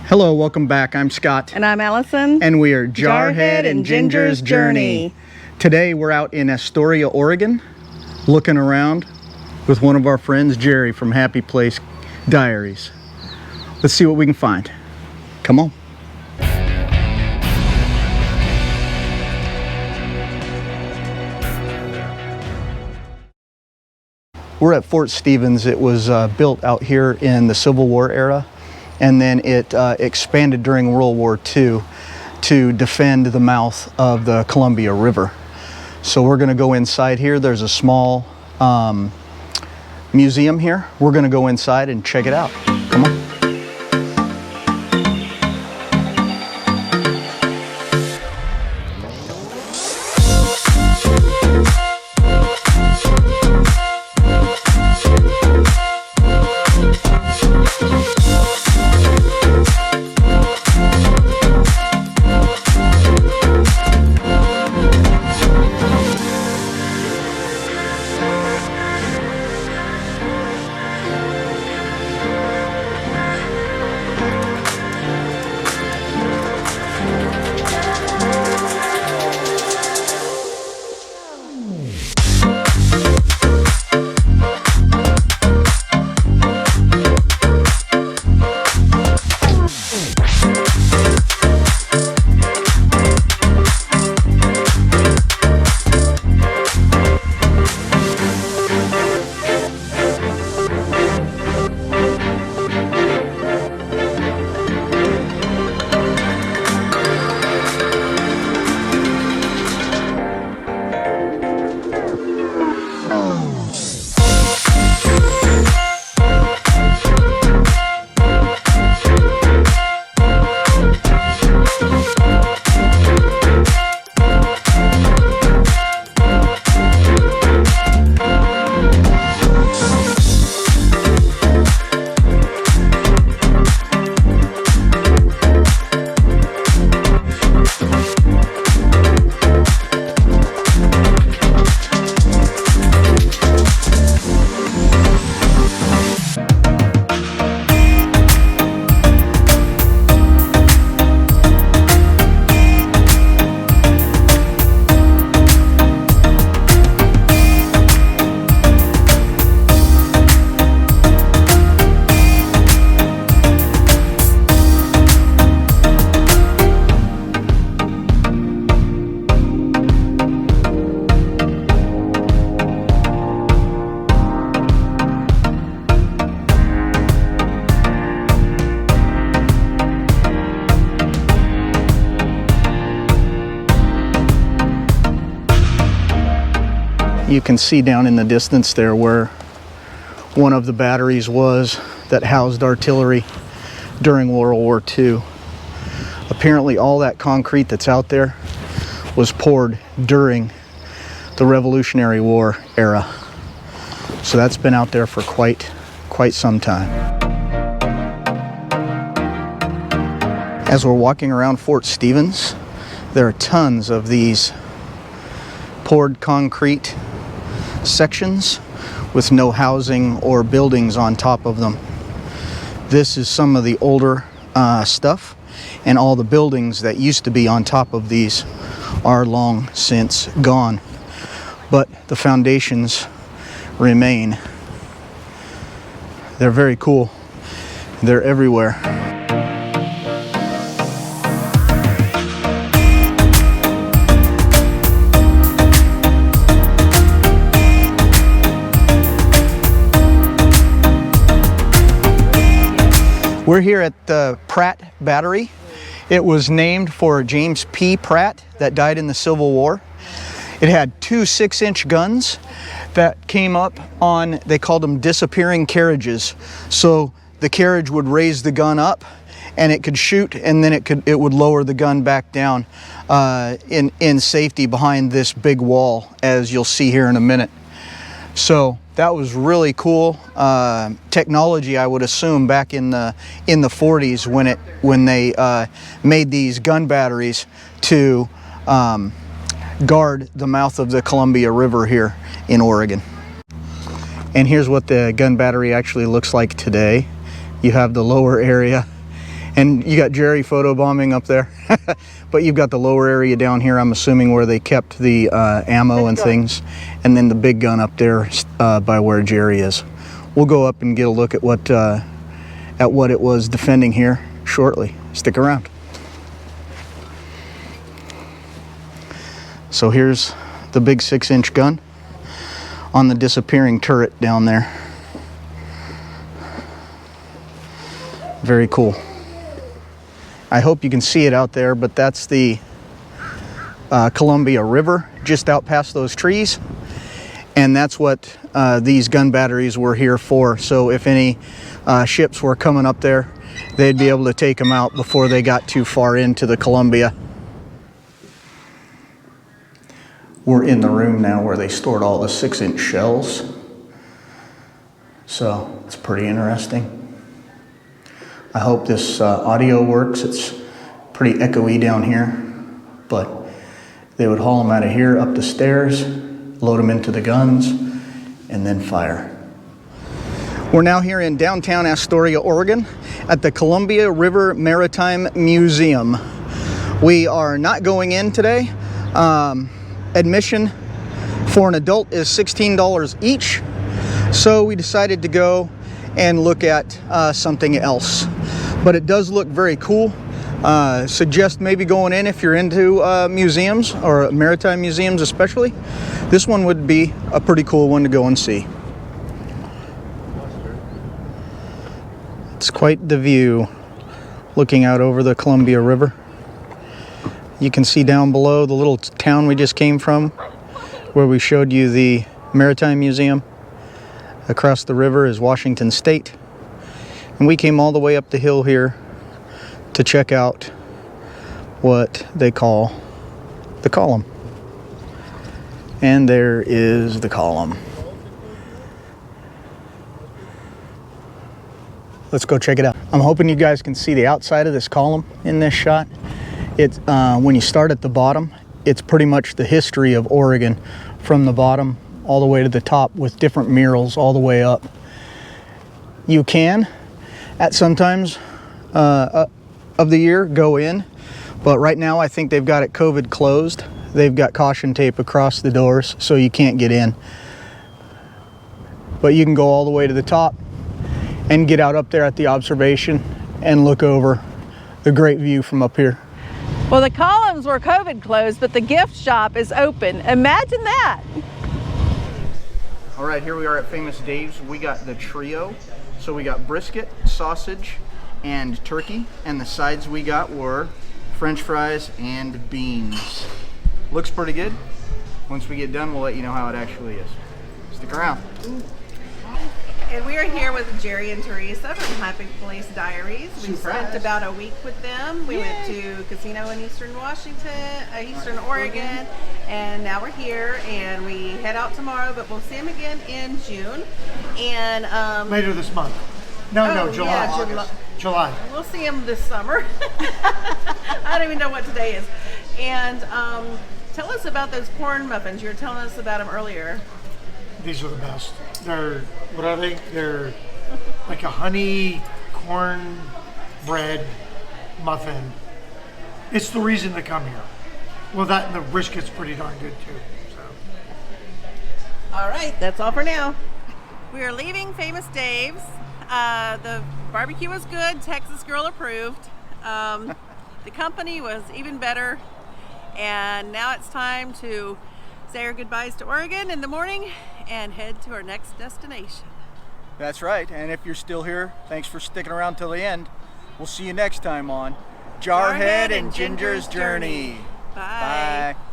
Hello, welcome back. I'm Scott. And I'm Allison. And we are Jarhead and Ginger's Journey. Today we're out in Astoria, Oregon, looking around with one of our friends, Jerry from Happy Place Diaries. Let's see what we can find. Come on. We're at Fort Stevens. It was built out here in the Civil War era, and then it expanded during World War II to defend the mouth of the Columbia River. So we're going to go inside here. There's a small museum here. We're going to go inside and check it out. Come on. You can see down in the distance there where one of the batteries was that housed artillery during World War II. Apparently all that concrete that's out there was poured during the Revolutionary War era. So that's been out there for quite some time. As we're walking around Fort Stevens, there are tons of these poured concrete sections with no housing or buildings on top of them. This is some of the older stuff, and all the buildings that used to be on top of these are long since gone, but the foundations remain. They're very cool. They're everywhere. We're here at the Pratt Battery. It was named for James P. Pratt that died in the Civil War. It had two 6-inch guns that came up on, they called them disappearing carriages. So the carriage would raise the gun up and it could shoot, and then it would lower the gun back down in safety behind this big wall, as you'll see here in a minute. So that was really cool technology, I would assume, back in the 40s when they made these gun batteries to guard the mouth of the Columbia River here in Oregon. And here's what the gun battery actually looks like today. You have the lower area, And you got Jerry photobombing up there. But you've got the lower area down here, I'm assuming, where they kept the ammo and things. And then the big gun up there by where Jerry is. We'll go up and get a look at what it was defending here shortly. Stick around. So here's the big 6-inch gun on the disappearing turret down there. Very cool. I hope you can see it out there, but that's the Columbia River just out past those trees. And that's what these gun batteries were here for. So if any ships were coming up there, they'd be able to take them out before they got too far into the Columbia. We're in the room now where they stored all the 6-inch shells. So it's pretty interesting. I hope this audio works. It's pretty echoey down here, but they would haul them out of here up the stairs, load them into the guns, and then fire. We're now here in downtown Astoria, Oregon at the Columbia River Maritime Museum. We are not going in today. Admission for an adult is $16 each, so we decided to go and look at something else. But it does look very cool. Suggest maybe going in if you're into museums, or maritime museums especially. This one would be a pretty cool one to go and see. It's quite the view looking out over the Columbia River. You can see down below the little town we just came from, where we showed you the Maritime Museum. Across the river is Washington State. And we came all the way up the hill here to check out what they call the column. And there is the column. Let's go check it out. I'm hoping you guys can see the outside of this column in this shot. It's when you start at the bottom, it's pretty much the history of Oregon from the bottom all the way to the top, with different murals all the way up. You can, at sometimes of the year, go in, but right now I think they've got it COVID closed. They've got caution tape across the doors, so you can't get in. But you can go all the way to the top and get out up there at the observation and look over the great view from up here. Well, the columns were COVID closed, but the gift shop is open. Imagine that. All right, here we are at Famous Dave's. We got the trio. So we got brisket, sausage, and turkey. And the sides we got were French fries and beans. Looks pretty good. Once we get done, we'll let you know how it actually is. Stick around. And we are here with Jerry and Teresa from Happy Place Diaries. We spent about a week with them. We went to casino in Eastern Oregon, and now we're here, and we head out tomorrow, but we'll see them again in June. And later this month. No, July. Yeah, July. We'll see them this summer. I don't even know what today is. And tell us about those corn muffins. You were telling us about them earlier. These are the best. They're, what are they? They're like a honey corn bread muffin. It's the reason to come here. Well, that and the brisket's pretty darn good too. So. All right, that's all for now. We are leaving Famous Dave's. The barbecue was good, Texas Girl approved. The company was even better. And now it's time to say our goodbyes to Oregon in the morning and head to our next destination. That's right, and if you're still here, thanks for sticking around till the end. We'll see you next time on Jarhead and Ginger's Journey. Bye. Bye.